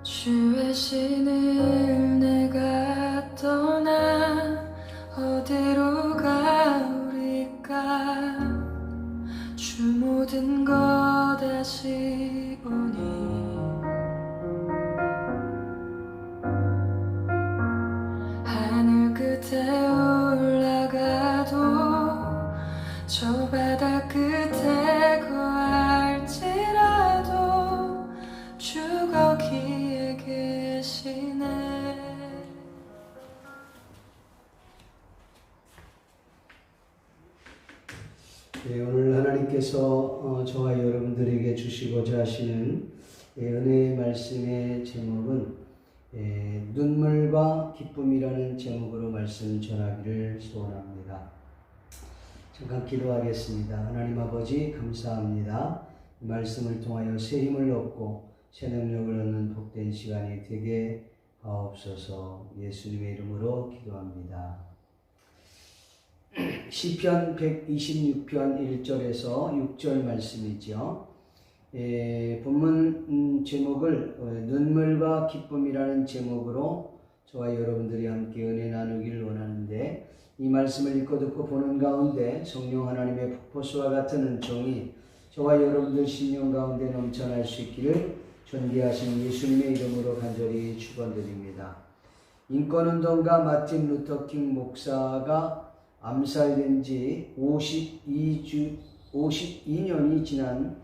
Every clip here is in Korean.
주의 신을 내가 떠나 어디로 가오리까. 주 모든 것 다시 오니 하늘 끝에 올라가도 저 바다 끝에 거할지라도 주 거기에 계시네. 네, 오늘 하나님께서 저와 여러분들에게 주시고자 하시는 은혜의 말씀의 제목은 눈물과 기쁨이라는 제목으로 말씀 전하기를 소원합니다. 잠깐 기도하겠습니다. 하나님 아버지 감사합니다. 이 말씀을 통하여 새 힘을 얻고 새 능력을 얻는 복된 시간이 되게 하옵소서. 예수님의 이름으로 기도합니다. 시편 126편 1절에서 6절 말씀이죠. 본문 제목을 눈물과 기쁨이라는 제목으로 저와 여러분들이 함께 은혜 나누기를 원하는데, 이 말씀을 읽고 듣고 보는 가운데 성령 하나님의 폭포수와 같은 은총이 저와 여러분들 심령 가운데 넘쳐날 수 있기를 존귀하신 예수님의 이름으로 간절히 축원드립니다. 인권운동가 마틴 루터킹 목사가 암살된 지 52년이 지난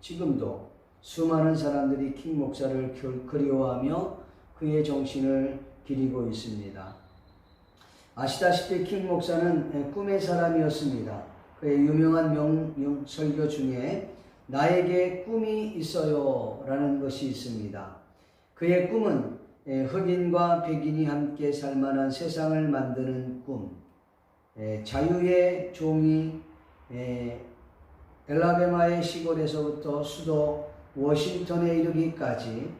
지금도 수많은 사람들이 킹 목사를 그리워하며 그의 정신을 기리고 있습니다. 아시다시피 킹 목사는 꿈의 사람이었습니다. 그의 유명한 설교 중에 나에게 꿈이 있어요 라는 것이 있습니다. 그의 꿈은 흑인과 백인이 함께 살만한 세상을 만드는 꿈, 자유의 종이 엘라베마의 시골에서부터 수도 워싱턴에 이르기까지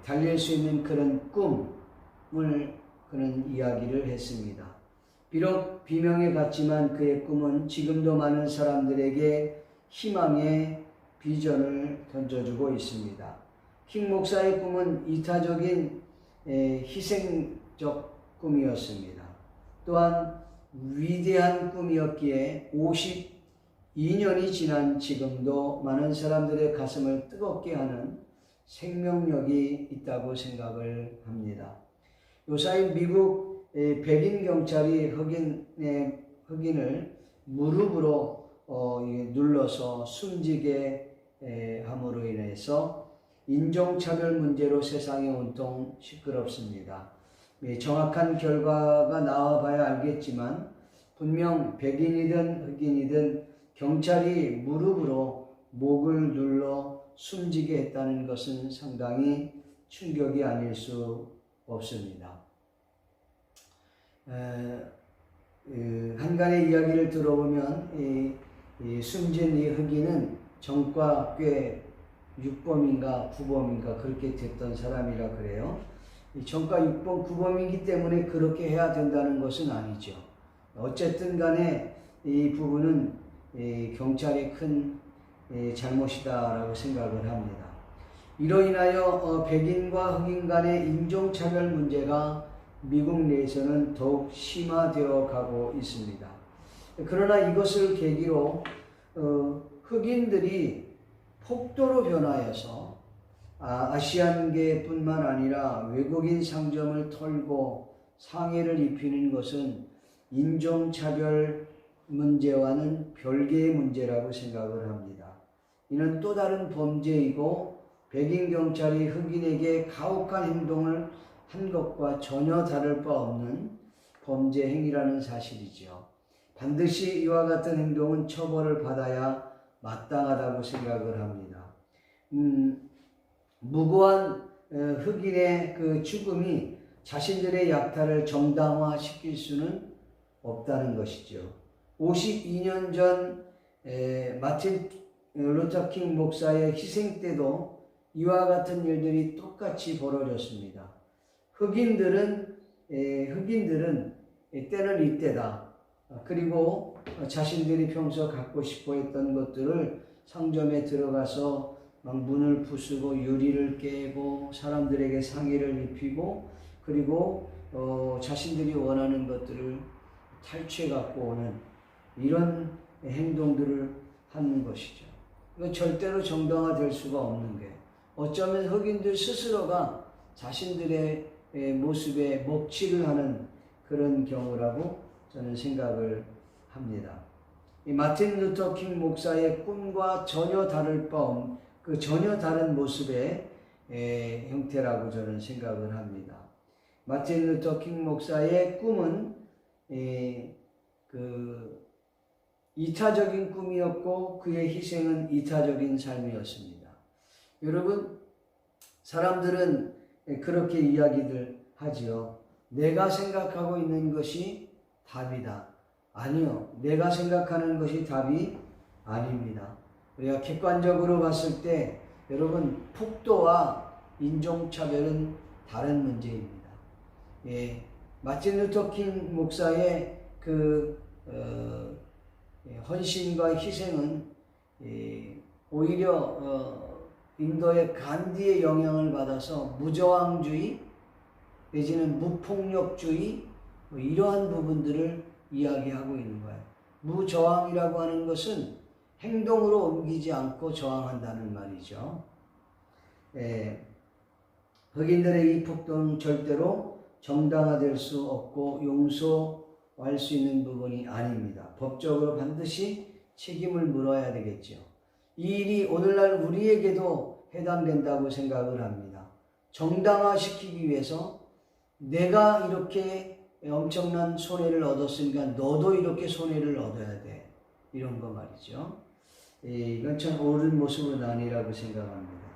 달릴 수 있는 그런 꿈을 그는 이야기를 했습니다. 비록 비명에 갔지만 그의 꿈은 지금도 많은 사람들에게 희망의 비전을 던져주고 있습니다. 킹 목사의 꿈은 이타적인 희생적 꿈이었습니다. 또한 위대한 꿈이었기에 52년이 지난 지금도 많은 사람들의 가슴을 뜨겁게 하는 생명력이 있다고 생각을 합니다. 요사이 미국 백인 경찰이 흑인을 무릎으로 눌러서 숨지게 함으로 인해서 인종차별 문제로 세상이 온통 시끄럽습니다. 정확한 결과가 나와봐야 알겠지만 분명 백인이든 흑인이든 경찰이 무릎으로 목을 눌러 숨지게 했다는 것은 상당히 충격이 아닐 수 없습니다. 한간의 이야기를 들어보면 숨진 이 흑인은 전과 꽤 육범인가 구범인가 그렇게 됐던 사람이라 그래요. 전과 육범 구범이기 때문에 그렇게 해야 된다는 것은 아니죠. 어쨌든 간에 이 부분은 경찰의 큰 잘못이다라고 생각을 합니다. 이로 인하여 백인과 흑인 간의 인종차별 문제가 미국 내에서는 더욱 심화되어 가고 있습니다. 그러나 이것을 계기로 흑인들이 폭도로 변화해서 아시안계뿐만 아니라 외국인 상점을 털고 상해를 입히는 것은 인종차별 문제와는 별개의 문제라고 생각을 합니다. 이는 또 다른 범죄이고 백인 경찰이 흑인에게 가혹한 행동을 한 것과 전혀 다를 바 없는 범죄 행위라는 사실이죠. 반드시 이와 같은 행동은 처벌을 받아야 마땅하다고 생각을 합니다. 무고한 흑인의 그 죽음이 자신들의 약탈을 정당화시킬 수는 없다는 것이죠. 52년 전 마틴 루터킹 목사의 희생 때도 이와 같은 일들이 똑같이 벌어졌습니다. 흑인들은 때는 이때다. 그리고 자신들이 평소 갖고 싶어 했던 것들을 상점에 들어가서 막 문을 부수고 유리를 깨고 사람들에게 상해를 입히고 그리고 자신들이 원하는 것들을 탈취해 갖고 오는 이런 행동들을 하는 것이죠. 이건 절대로 정당화될 수가 없는 게 어쩌면 흑인들 스스로가 자신들의 모습에 먹칠을 하는 그런 경우라고 저는 생각을 합니다. 이 마틴 루터 킹 목사의 꿈과 전혀 다를 바 없는 그 전혀 다른 모습의 형태라고 저는 생각을 합니다. 마틴 루터 킹 목사의 꿈은 그 이타적인 꿈이었고 그의 희생은 이타적인 삶이었습니다. 여러분, 사람들은 그렇게 이야기들 하지요. 내가 생각하고 있는 것이 답이다. 아니요. 내가 생각하는 것이 답이 아닙니다. 우리가 객관적으로 봤을 때 여러분 폭도와 인종차별은 다른 문제입니다. 마틴 루터 킹 목사의 그 헌신과 희생은 오히려 인도의 간디의 영향을 받아서 무저항주의 내지는 무폭력주의 이러한 부분들을 이야기하고 있는 거예요. 무저항이라고 하는 것은 행동으로 옮기지 않고 저항한다는 말이죠. 흑인들의 이 폭동은 절대로 정당화될 수 없고 용서할 수 있는 부분이 아닙니다. 법적으로 반드시 책임을 물어야 되겠죠. 이 일이 오늘날 우리에게도 해당된다고 생각을 합니다. 정당화시키기 위해서 내가 이렇게 엄청난 손해를 얻었으니까 너도 이렇게 손해를 얻어야 돼. 이런 거 말이죠. 이건 참 옳은 모습은 아니라고 생각합니다.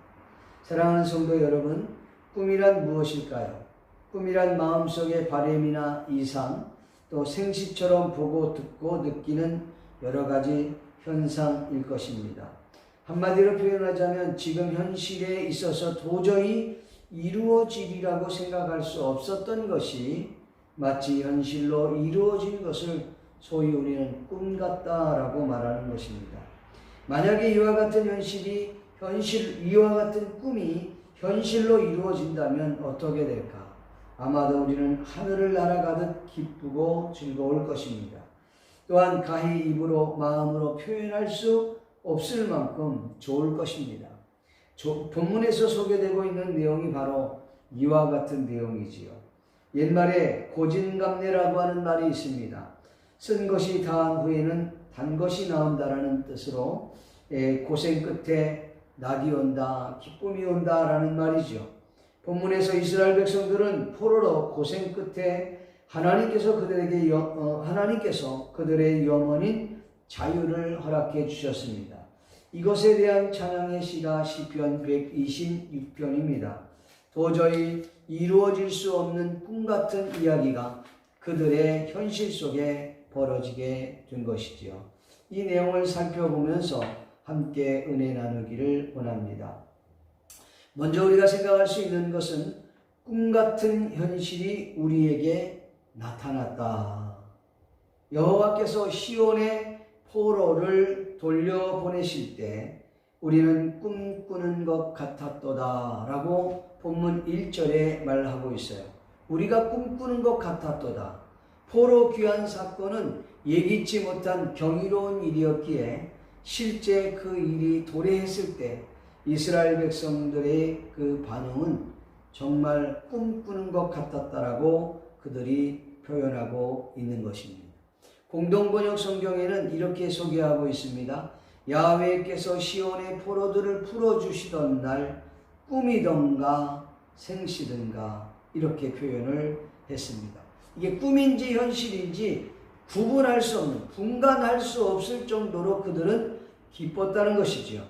사랑하는 성도 여러분, 꿈이란 무엇일까요? 꿈이란 마음속의 바램이나 이상, 또 생시처럼 보고 듣고 느끼는 여러 가지 현상일 것입니다. 한마디로 표현하자면 지금 현실에 있어서 도저히 이루어지리라고 생각할 수 없었던 것이 마치 현실로 이루어진 것을 소위 우리는 꿈 같다라고 말하는 것입니다. 만약에 이와 같은 이와 같은 꿈이 현실로 이루어진다면 어떻게 될까? 아마도 우리는 하늘을 날아가듯 기쁘고 즐거울 것입니다. 또한 가히 입으로 마음으로 표현할 수 없을 만큼 좋을 것입니다. 본문에서 소개되고 있는 내용이 바로 이와 같은 내용이지요. 옛말에 고진감래라고 하는 말이 있습니다. 쓴 것이 다한 후에는 단 것이 나온다라는 뜻으로 고생 끝에 낙이 온다, 기쁨이 온다라는 말이죠. 본문에서 이스라엘 백성들은 포로로 고생 끝에 하나님께서 그들의 영원인 자유를 허락해 주셨습니다. 이것에 대한 찬양의 시가 시편 126편입니다. 도저히 이루어질 수 없는 꿈 같은 이야기가 그들의 현실 속에 벌어지게 된 것이지요. 이 내용을 살펴보면서 함께 은혜 나누기를 원합니다. 먼저 우리가 생각할 수 있는 것은 꿈 같은 현실이 우리에게 나타났다. 여호와께서 시온의 포로를 돌려보내실 때 우리는 꿈꾸는 것 같았도다 라고 본문 1절에 말하고 있어요. 우리가 꿈꾸는 것 같았도다. 포로 귀환 사건은 예기치 못한 경이로운 일이었기에 실제 그 일이 도래했을 때 이스라엘 백성들의 그 반응은 정말 꿈꾸는 것 같았다라고 그들이 표현하고 있는 것입니다. 공동번역 성경에는 이렇게 소개하고 있습니다. 야훼께서 시온의 포로들을 풀어주시던 날 꿈이던가 생시든가 이렇게 표현을 했습니다. 이게 꿈인지 현실인지 구분할 수 없는, 분간할 수 없을 정도로 그들은 기뻤다는 것이지요.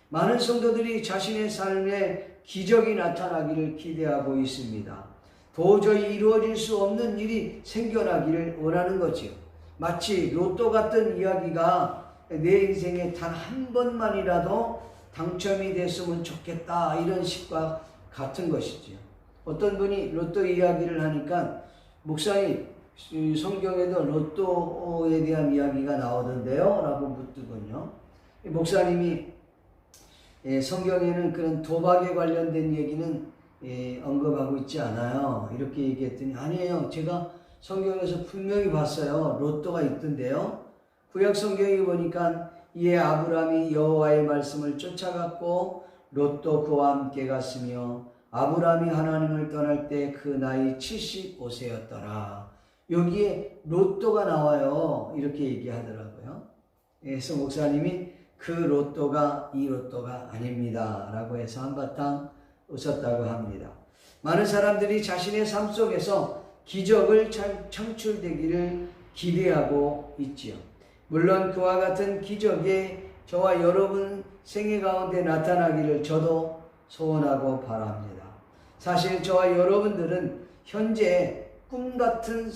많은 성도들이 자신의 삶에 기적이 나타나기를 기대하고 있습니다. 도저히 이루어질 수 없는 일이 생겨나기를 원하는 거지요. 마치 로또 같은 이야기가 내 인생에 단 한 번만이라도 당첨이 됐으면 좋겠다 이런 식과 같은 것이지요. 어떤 분이 로또 이야기를 하니까 목사님 성경에도 로또에 대한 이야기가 나오던데요? 라고 묻더군요. 목사님이 성경에는 그런 도박에 관련된 얘기는 언급하고 있지 않아요. 이렇게 얘기했더니 아니에요. 제가 성경에서 분명히 봤어요. 로또가 있던데요. 구약 성경에 보니까 이에 아브라함이 여호와의 말씀을 쫓아갔고 롯도 그와 함께 갔으며 아브라함이 하나님을 떠날 때 그 나이 75세였더라. 여기에 로또가 나와요. 이렇게 얘기하더라고요. 그래서 목사님이 그 로또가 이 로또가 아닙니다 라고 해서 한바탕 웃었다고 합니다. 많은 사람들이 자신의 삶 속에서 기적을 창출되기를 기대하고 있지요. 물론 그와 같은 기적이 저와 여러분 생애 가운데 나타나기를 저도 소원하고 바랍니다. 사실 저와 여러분들은 현재 꿈같은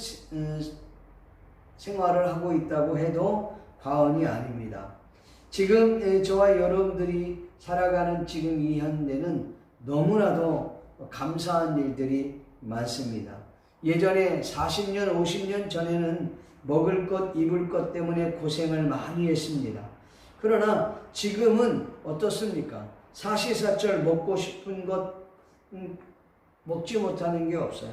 생활을 하고 있다고 해도 과언이 아닙니다. 지금 저와 여러분들이 살아가는 지금 이 현대는 너무나도 감사한 일들이 많습니다. 예전에 40년, 50년 전에는 먹을 것, 입을 것 때문에 고생을 많이 했습니다. 그러나 지금은 어떻습니까? 사시사철 먹고 싶은 것 먹지 못하는 게 없어요.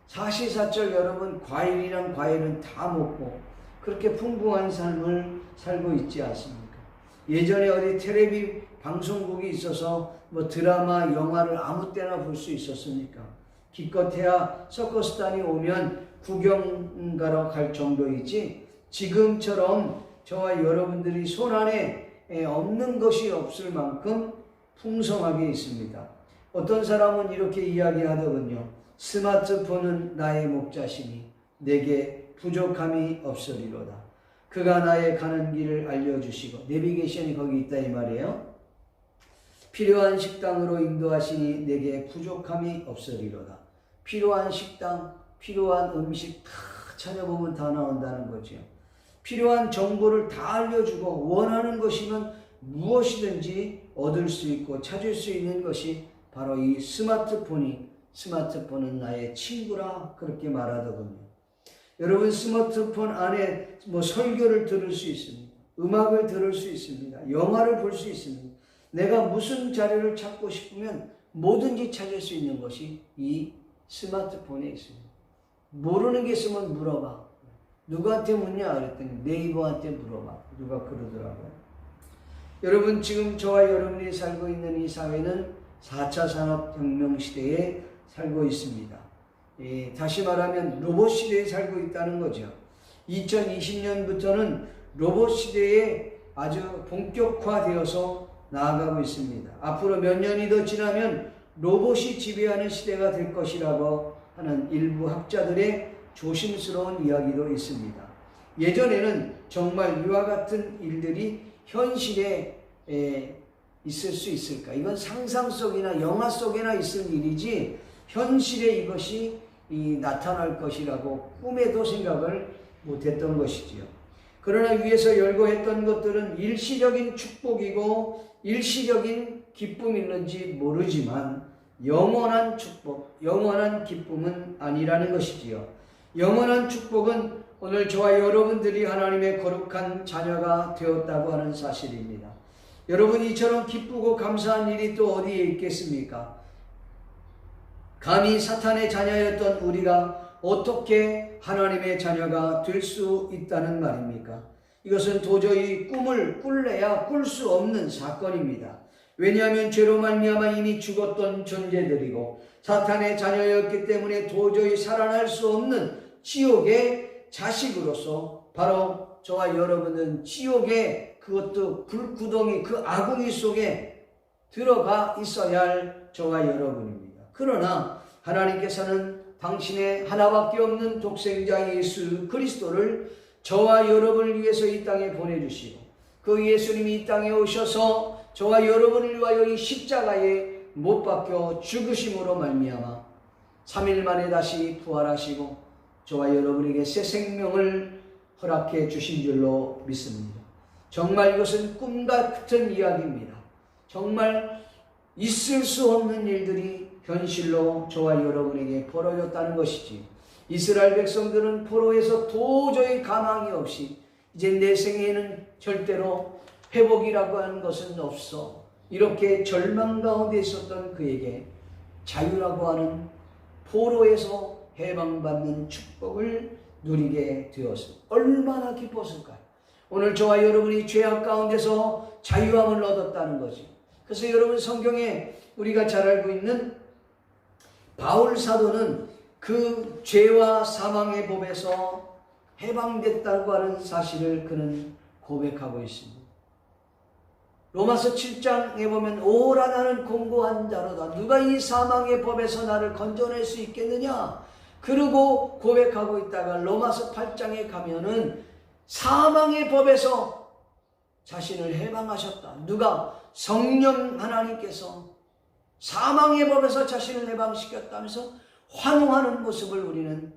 사시사철 여러분 과일이랑 과일은 다 먹고 그렇게 풍부한 삶을 살고 있지 않습니까? 예전에 어디 텔레비 방송국이 있어서 뭐 드라마, 영화를 아무 때나 볼 수 있었습니까? 기껏해야 서커스단이 오면 구경 가러 갈 정도이지 지금처럼 저와 여러분들이 손안에 없는 것이 없을 만큼 풍성하게 있습니다. 어떤 사람은 이렇게 이야기하더군요. 스마트폰은 나의 목자시니 내게 부족함이 없으리로다. 그가 나의 가는 길을 알려주시고 내비게이션이 거기 있다 이 말이에요. 필요한 식당으로 인도하시니 내게 부족함이 없으리로다. 필요한 식당, 필요한 음식 다 찾아보면 다 나온다는 거죠. 필요한 정보를 다 알려주고 원하는 것이면 무엇이든지 얻을 수 있고 찾을 수 있는 것이 바로 이 스마트폰은 나의 친구라 그렇게 말하더군요. 여러분 스마트폰 안에 뭐 설교를 들을 수 있습니다. 음악을 들을 수 있습니다. 영화를 볼 수 있습니다. 내가 무슨 자료를 찾고 싶으면 뭐든지 찾을 수 있는 것이 이 스마트폰에 있습니다. 모르는 게 있으면 물어봐. 누구한테 묻냐 그랬더니 네이버한테 물어봐. 누가 그러더라고요. 여러분 지금 저와 여러분이 살고 있는 이 사회는 4차 산업혁명 시대에 살고 있습니다. 다시 말하면 로봇 시대에 살고 있다는 거죠. 2020년부터는 로봇 시대에 아주 본격화되어서 나아가고 있습니다. 앞으로 몇 년이 더 지나면 로봇이 지배하는 시대가 될 것이라고 하는 일부 학자들의 조심스러운 이야기도 있습니다. 예전에는 정말 이와 같은 일들이 현실에 있을 수 있을까? 이건 상상 속이나 영화 속에나 있을 일이지 현실에 이것이 나타날 것이라고 꿈에도 생각을 못했던 것이지요. 그러나 위에서 열거했던 것들은 일시적인 축복이고 일시적인 기쁨이 있는지 모르지만 영원한 축복, 영원한 기쁨은 아니라는 것이지요. 영원한 축복은 오늘 저와 여러분들이 하나님의 거룩한 자녀가 되었다고 하는 사실입니다. 여러분 이처럼 기쁘고 감사한 일이 또 어디에 있겠습니까? 감히 사탄의 자녀였던 우리가 어떻게 하나님의 자녀가 될 수 있다는 말입니까? 이것은 도저히 꿈을 꿀래야 꿀 수 없는 사건입니다. 왜냐하면 죄로 말미암아 이미 죽었던 존재들이고 사탄의 자녀였기 때문에 도저히 살아날 수 없는 지옥의 자식으로서 바로 저와 여러분은 지옥의 그것도 불구덩이 그 아궁이 속에 들어가 있어야 할 저와 여러분입니다. 그러나 하나님께서는 당신의 하나밖에 없는 독생자 예수 그리스도를 저와 여러분을 위해서 이 땅에 보내주시고 그 예수님이 이 땅에 오셔서 저와 여러분을 위하여 이 십자가에 못 박혀 죽으심으로 말미암아 3일 만에 다시 부활하시고 저와 여러분에게 새 생명을 허락해 주신 줄로 믿습니다. 정말 이것은 꿈 같은 이야기입니다. 정말 있을 수 없는 일들이 현실로 저와 여러분에게 벌어졌다는 것이지. 이스라엘 백성들은 포로에서 도저히 가망이 없이 이제 내 생에는 절대로 회복이라고 하는 것은 없어. 이렇게 절망 가운데 있었던 그에게 자유라고 하는 포로에서 해방받는 축복을 누리게 되었습니다. 얼마나 기뻤을까요? 오늘 저와 여러분이 죄악 가운데서 자유함을 얻었다는 거지. 그래서 여러분, 성경에 우리가 잘 알고 있는 바울 사도는 그 죄와 사망의 법에서 해방됐다고 하는 사실을 그는 고백하고 있습니다. 로마서 7장에 보면 오라 나는 공고한 자로다. 누가 이 사망의 법에서 나를 건져낼 수 있겠느냐? 그러고 고백하고 있다가 로마서 8장에 가면은 사망의 법에서 자신을 해방하셨다. 누가? 성령 하나님께서 사망의 법에서 자신을 해방시켰다면서 환호하는 모습을 우리는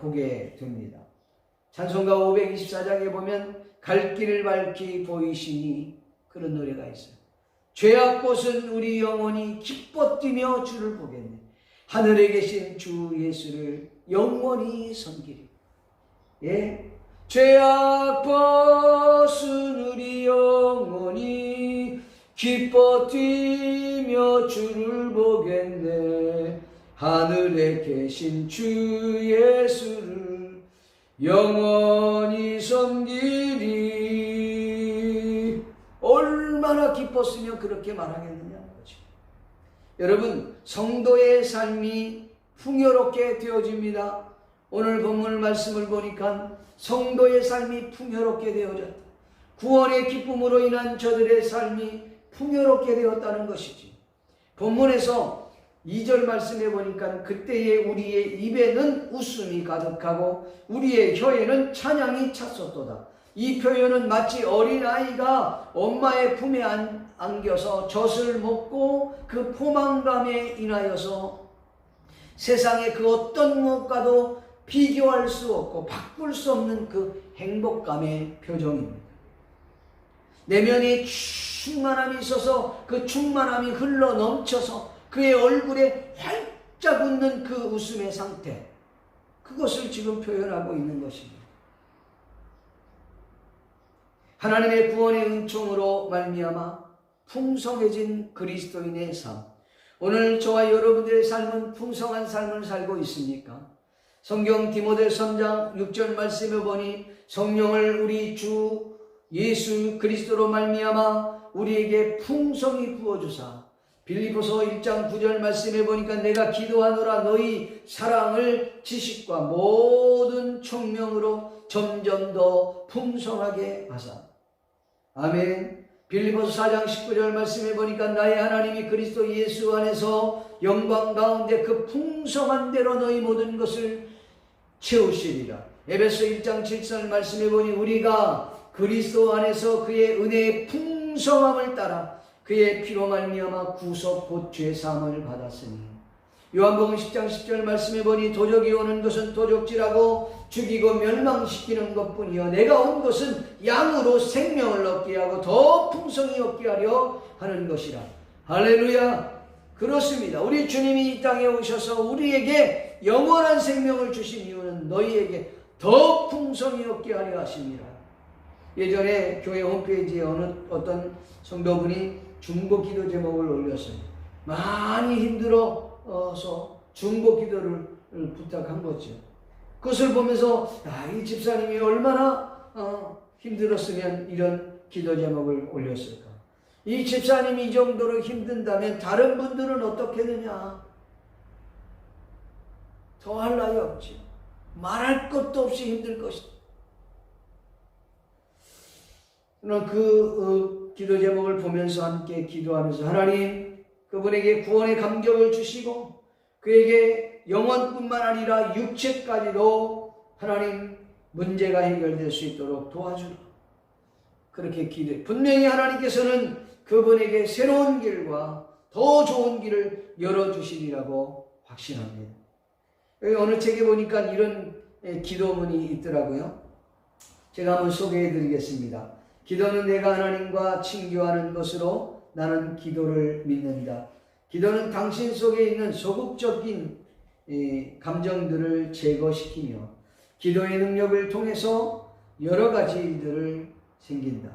보게 됩니다. 찬송가 524장에 보면 갈 길을 밝히 보이시니 그런 노래가 있어요. 죄악 곳은 우리 영혼이 기뻐 뛰며 주를 보겠네. 하늘에 계신 주 예수를 영원히 섬기리. 예, 죄악 벗은 우리 영혼이 기뻐 뛰며 주를 보겠네. 하늘에 계신 주 예수를 영원히 섬기리. 얼마나 기뻤으면 그렇게 말하겠느냐는 거죠. 여러분, 성도의 삶이 풍요롭게 되어집니다. 오늘 본문 말씀을 보니까 성도의 삶이 풍요롭게 되어졌다. 구원의 기쁨으로 인한 저들의 삶이 풍요롭게 되었다는 것이지. 본문에서 2절 말씀해 보니까 그때에 우리의 입에는 웃음이 가득하고 우리의 혀에는 찬양이 찼었도다. 이 표현은 마치 어린아이가 엄마의 품에 안겨서 젖을 먹고 그 포만감에 인하여서 세상의 그 어떤 것과도 비교할 수 없고 바꿀 수 없는 그 행복감의 표정입니다. 내면에 충만함이 있어서 그 충만함이 흘러 넘쳐서 그의 얼굴에 활짝 웃는 그 웃음의 상태, 그것을 지금 표현하고 있는 것입니다. 하나님의 구원의 은총으로 말미암아 풍성해진 그리스도인의 삶. 오늘 저와 여러분들의 삶은 풍성한 삶을 살고 있습니까? 성경 디모데서 3장 6절 말씀에 보니 성령을 우리 주 예수 그리스도로 말미암아 우리에게 풍성히 부어주사, 빌립보서 1장 9절 말씀에 보니까 내가 기도하노라 너희 사랑을 지식과 모든 총명으로 점점 더 풍성하게 하사. 아멘. 빌립보서 4장 19절 말씀에 보니까 나의 하나님이 그리스도 예수 안에서 영광 가운데 그 풍성한 대로 너희 모든 것을 채우시리라. 에베소 1장 7절 말씀에 보니 우리가 그리스도 안에서 그의 은혜의 풍성함을 따라 그의 피로 말미암아 구속 곧 죄사함을 받았으니. 요한복음 10장 10절 말씀해 보니 도적이 오는 것은 도적질하고 죽이고 멸망시키는 것뿐이요 내가 온 것은 양으로 생명을 얻게 하고 더 풍성히 얻게 하려 하는 것이라. 할렐루야. 그렇습니다. 우리 주님이 이 땅에 오셔서 우리에게 영원한 생명을 주신 이유는 너희에게 더 풍성히 얻게 하려 하십니다. 예전에 교회 홈페이지에 어떤 성도분이 중보 기도 제목을 올렸어요. 많이 힘들어서 중보 기도를 부탁한 거죠. 그것을 보면서 이 집사님이 얼마나 힘들었으면 이런 기도 제목을 올렸을까. 이 집사님이 이 정도로 힘든다면 다른 분들은 어떻게 되냐. 더할 나위 없지. 말할 것도 없이 힘들 것이다. 그 기도 제목을 보면서 함께 기도하면서 하나님 그분에게 구원의 감격을 주시고 그에게 영혼뿐만 아니라 육체까지도 하나님 문제가 해결될 수 있도록 도와주라. 그렇게 기도해. 분명히 하나님께서는 그분에게 새로운 길과 더 좋은 길을 열어주시리라고 확신합니다. 어느 책에 보니까 이런 기도문이 있더라고요. 제가 한번 소개해 드리겠습니다. 기도는 내가 하나님과 친교하는 것으로 나는 기도를 믿는다. 기도는 당신 속에 있는 소극적인 감정들을 제거시키며 기도의 능력을 통해서 여러 가지 일들을 생긴다.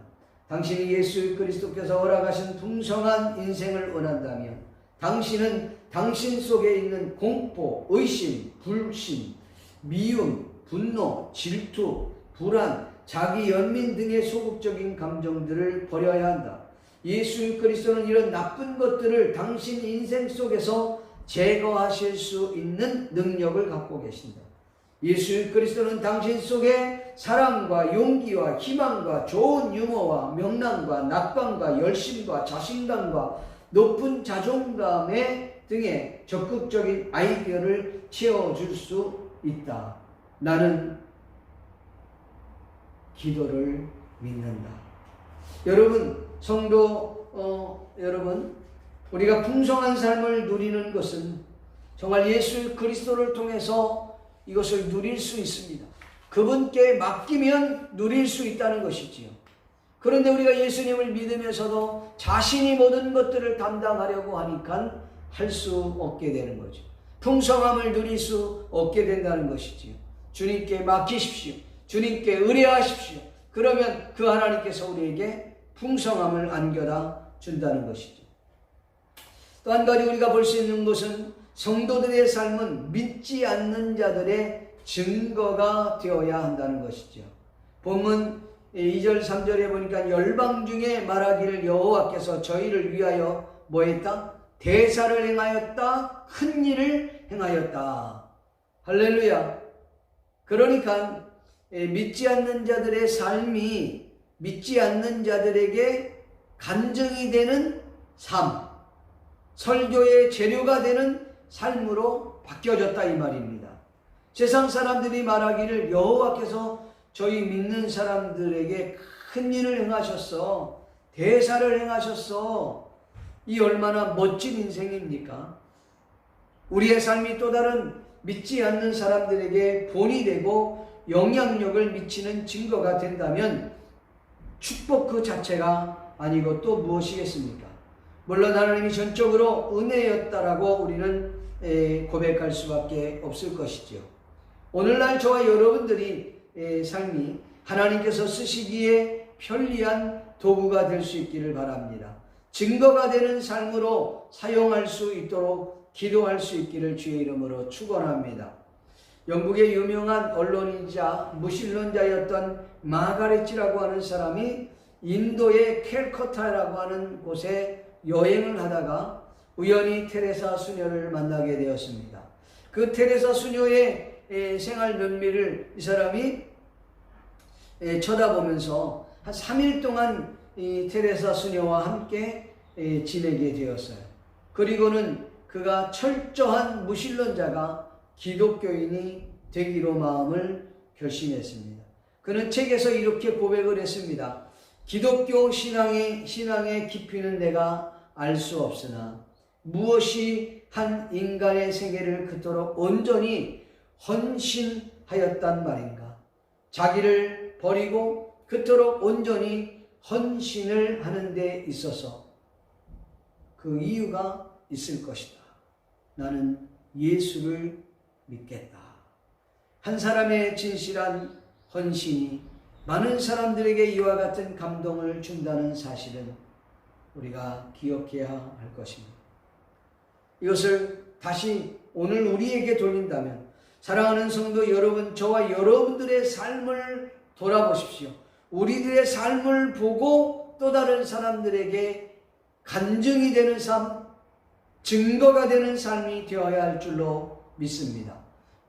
당신이 예수 그리스도께서 허락하신 풍성한 인생을 원한다면 당신은 당신 속에 있는 공포, 의심, 불신, 미움, 분노, 질투, 불안, 자기 연민 등의 소극적인 감정들을 버려야 한다. 예수 그리스도는 이런 나쁜 것들을 당신 인생 속에서 제거하실 수 있는 능력을 갖고 계신다. 예수 그리스도는 당신 속에 사랑과 용기와 희망과 좋은 유머와 명랑과 낙관과 열심과 자신감과 높은 자존감의 등의 적극적인 아이디어를 채워줄 수 있다. 나는 기도를 믿는다. 여러분, 성도 여러분, 우리가 풍성한 삶을 누리는 것은 정말 예수 그리스도를 통해서 이것을 누릴 수 있습니다. 그분께 맡기면 누릴 수 있다는 것이지요. 그런데 우리가 예수님을 믿으면서도 자신이 모든 것들을 담당하려고 하니까 할 수 없게 되는 거죠. 풍성함을 누릴 수 없게 된다는 것이지요. 주님께 맡기십시오. 주님께 의뢰하십시오. 그러면 그 하나님께서 우리에게 풍성함을 안겨다 준다는 것이죠. 또 한 가지 우리가 볼 수 있는 것은 성도들의 삶은 믿지 않는 자들의 증거가 되어야 한다는 것이죠. 본문 2절 3절에 보니까 열방 중에 말하기를 여호와께서 저희를 위하여 뭐 했다? 대사를 행하였다. 큰 일을 행하였다. 할렐루야. 그러니까 믿지 않는 자들의 삶이 믿지 않는 자들에게 간증이 되는 삶, 설교의 재료가 되는 삶으로 바뀌어졌다 이 말입니다. 세상 사람들이 말하기를 여호와께서 저희 믿는 사람들에게 큰 일을 행하셨어. 대사를 행하셨어. 이 얼마나 멋진 인생입니까? 우리의 삶이 또 다른 믿지 않는 사람들에게 본이 되고 영향력을 미치는 증거가 된다면 축복 그 자체가 아니고 또 무엇이겠습니까? 물론 하나님이 전적으로 은혜였다라고 우리는 고백할 수밖에 없을 것이죠. 오늘날 저와 여러분들이 삶이 하나님께서 쓰시기에 편리한 도구가 될 수 있기를 바랍니다. 증거가 되는 삶으로 사용할 수 있도록 기도할 수 있기를 주의 이름으로 축원합니다. 영국의 유명한 언론이자 무신론자였던 마가렛이라고 하는 사람이 인도의 캘커타라고 하는 곳에 여행을 하다가 우연히 테레사 수녀를 만나게 되었습니다. 그 테레사 수녀의 생활 면미를 이 사람이 쳐다보면서 한 3일 동안 이 테레사 수녀와 함께 지내게 되었어요. 그리고는 그가 철저한 무신론자가 기독교인이 되기로 마음을 결심했습니다. 그는 책에서 이렇게 고백을 했습니다. 기독교 신앙의 깊이는 내가 알 수 없으나 무엇이 한 인간의 세계를 그토록 온전히 헌신하였단 말인가? 자기를 버리고 그토록 온전히 헌신을 하는 데 있어서 그 이유가 있을 것이다. 나는 예수를 믿겠다. 한 사람의 진실한 헌신이 많은 사람들에게 이와 같은 감동을 준다는 사실은 우리가 기억해야 할 것입니다. 이것을 다시 오늘 우리에게 돌린다면 사랑하는 성도 여러분, 저와 여러분들의 삶을 돌아보십시오. 우리들의 삶을 보고 또 다른 사람들에게 간증이 되는 삶, 증거가 되는 삶이 되어야 할 줄로 믿습니다.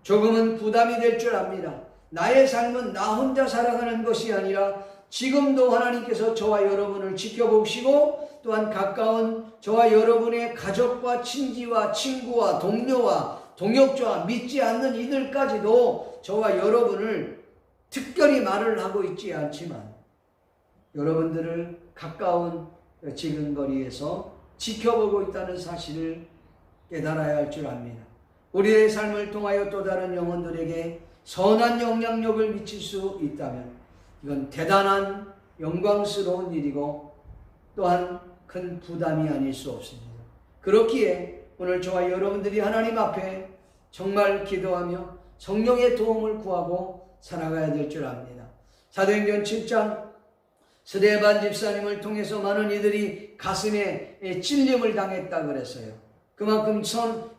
조금은 부담이 될 줄 압니다. 나의 삶은 나 혼자 살아가는 것이 아니라 지금도 하나님께서 저와 여러분을 지켜보시고 또한 가까운 저와 여러분의 가족과 친지와 친구와 동료와 동역자와 믿지 않는 이들까지도 저와 여러분을 특별히 말을 하고 있지 않지만 여러분들을 가까운 지근거리에서 지켜보고 있다는 사실을 깨달아야 할 줄 압니다. 우리의 삶을 통하여 또 다른 영혼들에게 선한 영향력을 미칠 수 있다면 이건 대단한 영광스러운 일이고 또한 큰 부담이 아닐 수 없습니다. 그렇기에 오늘 저와 여러분들이 하나님 앞에 정말 기도하며 성령의 도움을 구하고 살아가야 될 줄 압니다. 사도행전 7장 스데반 집사님을 통해서 많은 이들이 가슴에 찔림을 당했다 그랬어요. 그만큼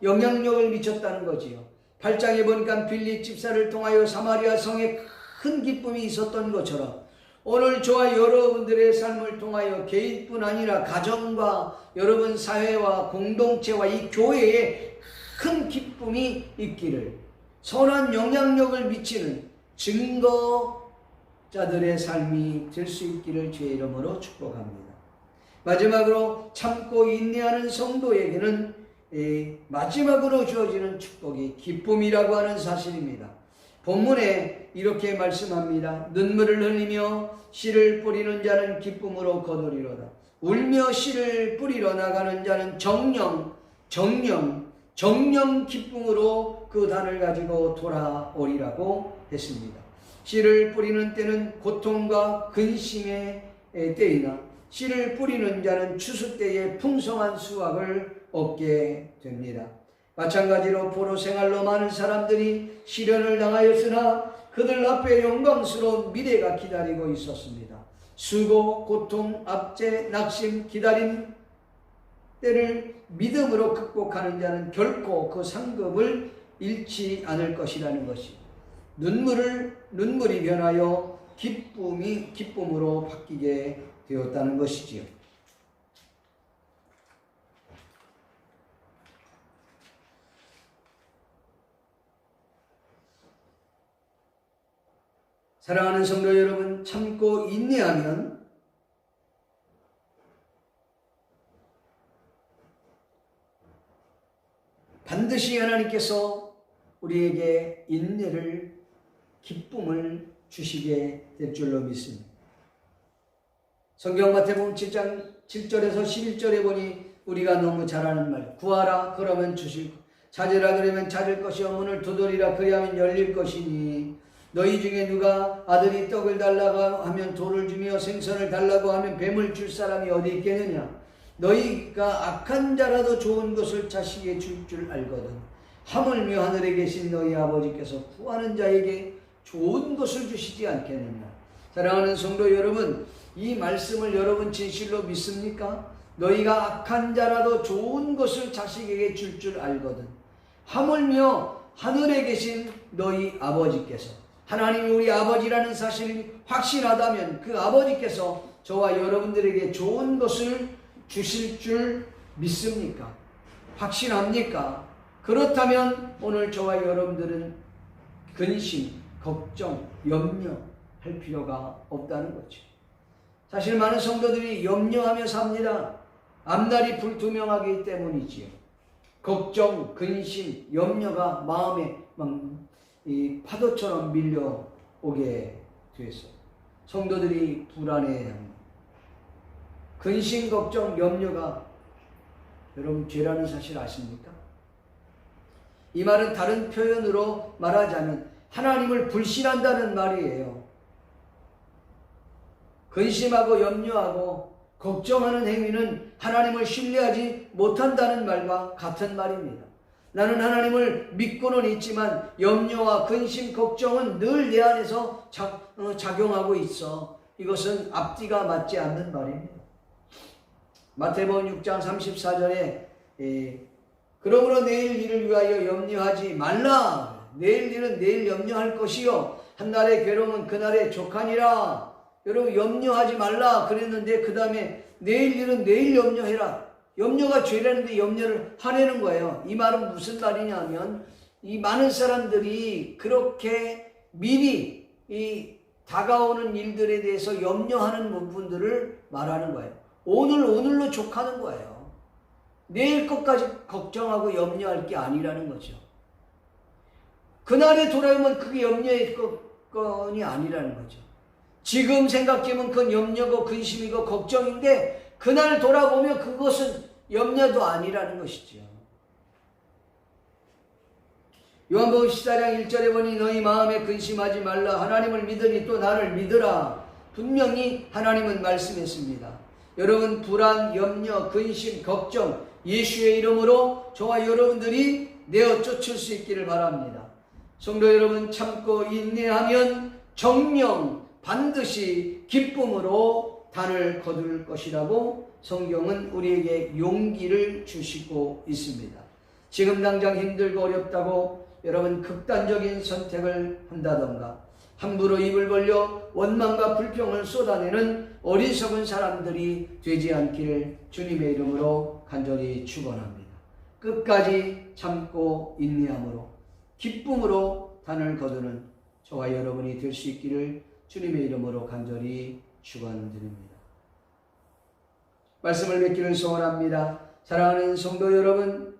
영향력을 미쳤다는 거지요. 8장에 보니까 빌립 집사를 통하여 사마리아 성에 큰 기쁨이 있었던 것처럼 오늘 저와 여러분들의 삶을 통하여 개인뿐 아니라 가정과 여러분 사회와 공동체와 이 교회에 큰 기쁨이 있기를, 선한 영향력을 미치는 증거자들의 삶이 될 수 있기를 주의 이름으로 축복합니다. 마지막으로 참고 인내하는 성도에게는 마지막으로 주어지는 축복이 기쁨이라고 하는 사실입니다. 본문에 이렇게 말씀합니다. 눈물을 흘리며 씨를 뿌리는 자는 기쁨으로 거두리로다. 울며 씨를 뿌리러 나가는 자는 정령 기쁨으로 그 단을 가지고 돌아오리라고 했습니다. 씨를 뿌리는 때는 고통과 근심의 때이나 씨를 뿌리는 자는 추수 때에 풍성한 수확을 얻게 됩니다. 마찬가지로 포로 생활로 많은 사람들이 시련을 당하였으나 그들 앞에 영광스러운 미래가 기다리고 있었습니다. 수고, 고통, 압제, 낙심, 기다림 때를 믿음으로 극복하는 자는 결코 그 상급을 잃지 않을 것이라는 것이, 눈물이 변하여 기쁨으로 바뀌게 되었다는 것이지요. 사랑하는 성도 여러분, 참고 인내하면 반드시 하나님께서 우리에게 인내를, 기쁨을 주시게 될 줄로 믿습니다. 성경 마태복음 7장 7절에서 11절에 보니 우리가 너무 잘 아는 말, 구하라 그러면 주실 것, 찾으라 그러면 찾을 것이요, 문을 두드리라 그리하면 열릴 것이니 너희 중에 누가 아들이 떡을 달라고 하면 돌을 주며 생선을 달라고 하면 뱀을 줄 사람이 어디 있겠느냐. 너희가 악한 자라도 좋은 것을 자식에게 줄 줄 알거든. 하물며 하늘에 계신 너희 아버지께서 구하는 자에게 좋은 것을 주시지 않겠느냐. 사랑하는 성도 여러분, 이 말씀을 여러분 진실로 믿습니까? 너희가 악한 자라도 좋은 것을 자식에게 줄 줄 알거든. 하물며 하늘에 계신 너희 아버지께서, 하나님이 우리 아버지라는 사실이 확신하다면 그 아버지께서 저와 여러분들에게 좋은 것을 주실 줄 믿습니까? 확신합니까? 그렇다면 오늘 저와 여러분들은 근심, 걱정, 염려할 필요가 없다는 거죠. 사실 많은 성도들이 염려하며 삽니다. 앞날이 불투명하기 때문이지요. 걱정, 근심, 염려가 마음에 이 파도처럼 밀려오게 돼서 성도들이 불안해합니다. 근심, 걱정, 염려가 여러분 죄라는 사실 아십니까? 이 말은 다른 표현으로 말하자면 하나님을 불신한다는 말이에요. 근심하고 염려하고 걱정하는 행위는 하나님을 신뢰하지 못한다는 말과 같은 말입니다. 나는 하나님을 믿고는 있지만 염려와 근심, 걱정은 늘 내 안에서 작용하고 있어. 이것은 앞뒤가 맞지 않는 말입니다. 마태복음 6장 34절에 그러므로 내일 일을 위하여 염려하지 말라. 내일 일은 내일 염려할 것이요 한날의 괴로움은 그날의 족하니라. 여러분, 염려하지 말라 그랬는데 그 다음에 내일 일은 내일 염려해라. 염려가 죄라는데 염려를 하라는 거예요. 이 말은 무슨 말이냐면 이 많은 사람들이 그렇게 미리 이 다가오는 일들에 대해서 염려하는 부분들을 말하는 거예요. 오늘로 족하는 거예요. 내일 것까지 걱정하고 염려할 게 아니라는 거죠. 그날에 돌아오면 그게 염려의 건이 아니라는 거죠. 지금 생각하면 그건 염려고 근심이고 걱정인데 그날 돌아보면 그것은 염려도 아니라는 것이죠. 요한복음 14장 1절에 보니 너희 마음에 근심하지 말라. 하나님을 믿으니 또 나를 믿으라. 분명히 하나님은 말씀했습니다. 여러분, 불안, 염려, 근심, 걱정 예수의 이름으로 저와 여러분들이 내어 쫓을 수 있기를 바랍니다. 성도 여러분, 참고 인내하면 정령 반드시 기쁨으로 단을 거둘 것이라고 성경은 우리에게 용기를 주시고 있습니다. 지금 당장 힘들고 어렵다고 여러분 극단적인 선택을 한다던가 함부로 입을 벌려 원망과 불평을 쏟아내는 어리석은 사람들이 되지 않기를 주님의 이름으로 간절히 축원합니다. 끝까지 참고 인내함으로 기쁨으로 단을 거두는 저와 여러분이 될 수 있기를 주님의 이름으로 간절히 축원드립니다. 말씀을 맺기를 소원합니다. 사랑하는 성도 여러분,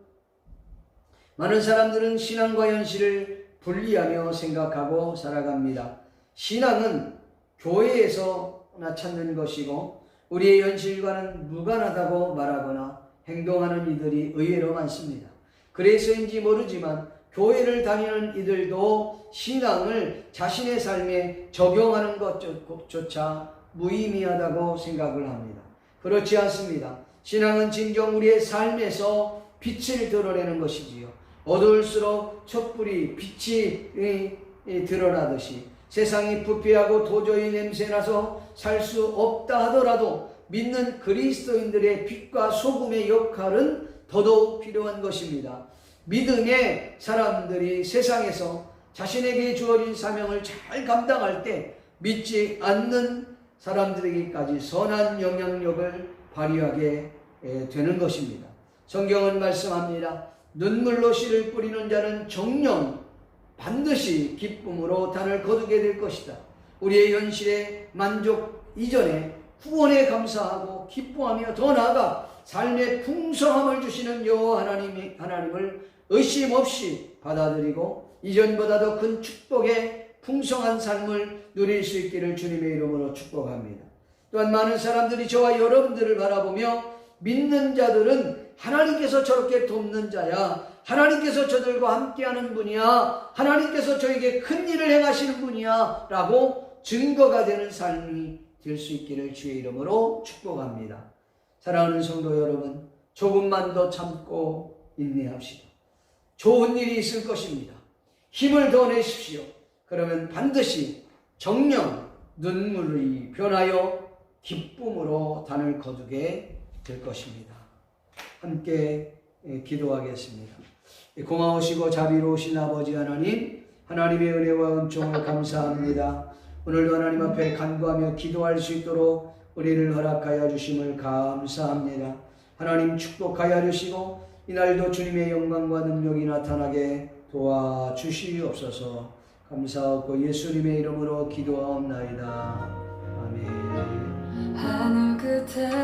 많은 사람들은 신앙과 현실을 분리하며 생각하고 살아갑니다. 신앙은 교회에서나 찾는 것이고 우리의 현실과는 무관하다고 말하거나 행동하는 이들이 의외로 많습니다. 그래서인지 모르지만 교회를 다니는 이들도 신앙을 자신의 삶에 적용하는 것조차 무의미하다고 생각을 합니다. 그렇지 않습니다. 신앙은 진정 우리의 삶에서 빛을 드러내는 것이지요. 어두울수록 촛불이 빛이 드러나듯이 세상이 부패하고 도저히 냄새나서 살 수 없다 하더라도 믿는 그리스도인들의 빛과 소금의 역할은 더더욱 필요한 것입니다. 믿음의 사람들이 세상에서 자신에게 주어진 사명을 잘 감당할 때 믿지 않는 사람들에게까지 선한 영향력을 발휘하게 되는 것입니다. 성경은 말씀합니다. 눈물로 씨를 뿌리는 자는 정녕 반드시 기쁨으로 단을 거두게 될 것이다. 우리의 현실의 만족 이전에 구원에 감사하고 기뻐하며 더 나아가 삶의 풍성함을 주시는 여호와 하나님을 의심 없이 받아들이고 이전보다 더 큰 축복의 풍성한 삶을 누릴 수 있기를 주님의 이름으로 축복합니다. 또한 많은 사람들이 저와 여러분들을 바라보며 믿는 자들은 하나님께서 저렇게 돕는 자야, 하나님께서 저들과 함께하는 분이야, 하나님께서 저에게 큰 일을 행하시는 분이야 라고 증거가 되는 삶이 될 수 있기를 주의 이름으로 축복합니다. 사랑하는 성도 여러분, 조금만 더 참고 인내합시다. 좋은 일이 있을 것입니다. 힘을 더 내십시오. 그러면 반드시 정녕 눈물이 변하여 기쁨으로 단을 거두게 될 것입니다. 함께 기도하겠습니다. 고마우시고 자비로우신 아버지 하나님, 하나님의 은혜와 은총을 감사합니다. 오늘도 하나님 앞에 간구하며 기도할 수 있도록 우리를 허락하여 주심을 감사합니다. 하나님 축복하여 주시고 이날도 주님의 영광과 능력이 나타나게 도와주시옵소서. 감사하고 예수님의 이름으로 기도하옵나이다. 아멘. 하늘 끝에